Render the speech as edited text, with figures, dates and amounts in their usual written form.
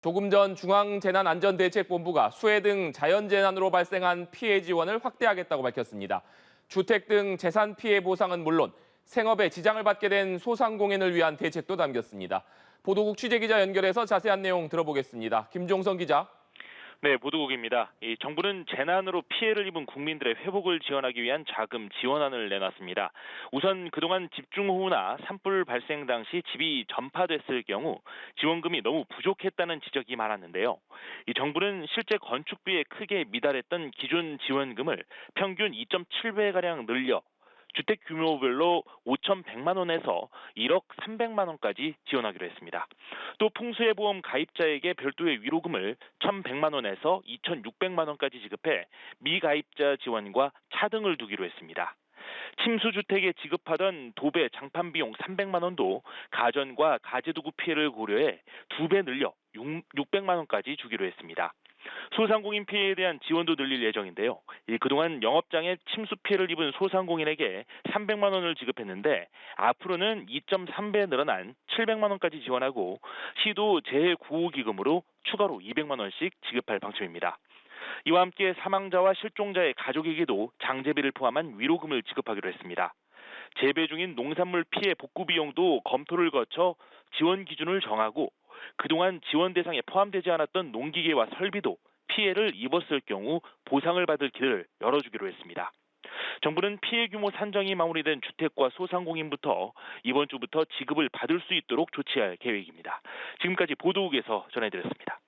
조금 전 중앙재난안전대책본부가 수해 등 자연재난으로 발생한 피해 지원을 확대하겠다고 밝혔습니다. 주택 등 재산 피해 보상은 물론 생업에 지장을 받게 된 소상공인을 위한 대책도 담겼습니다. 보도국 취재기자 연결해서 자세한 내용 들어보겠습니다. 김종성 기자. 네, 보도국입니다. 정부는 재난으로 피해를 입은 국민들의 회복을 지원하기 위한 자금 지원안을 내놨습니다. 우선 그동안 집중호우나 산불 발생 당시 집이 전파됐을 경우 지원금이 너무 부족했다는 지적이 많았는데요. 정부는 실제 건축비에 크게 미달했던 기존 지원금을 평균 2.7배가량 늘려 주택 규모별로 5,100만 원에서 1억 300만 원까지 지원하기로 했습니다. 또 풍수해보험 가입자에게 별도의 위로금을 1,100만 원에서 2,600만 원까지 지급해 미가입자 지원과 차등을 두기로 했습니다. 침수주택에 지급하던 도배 장판 비용 300만 원도 가전과 가재도구 피해를 고려해 2배 늘려 600만 원까지 주기로 했습니다. 소상공인 피해에 대한 지원도 늘릴 예정인데요. 그동안 영업장에 침수 피해를 입은 소상공인에게 300만 원을 지급했는데 앞으로는 2.3배 늘어난 700만 원까지 지원하고 시도 재해구호기금으로 추가로 200만 원씩 지급할 방침입니다. 이와 함께 사망자와 실종자의 가족에게도 장제비를 포함한 위로금을 지급하기로 했습니다. 재배 중인 농산물 피해 복구 비용도 검토를 거쳐 지원 기준을 정하고 그동안 지원 대상에 포함되지 않았던 농기계와 설비도 피해를 입었을 경우 보상을 받을 길을 열어주기로 했습니다. 정부는 피해 규모 산정이 마무리된 주택과 소상공인부터 이번 주부터 지급을 받을 수 있도록 조치할 계획입니다. 지금까지 보도국에서 전해드렸습니다.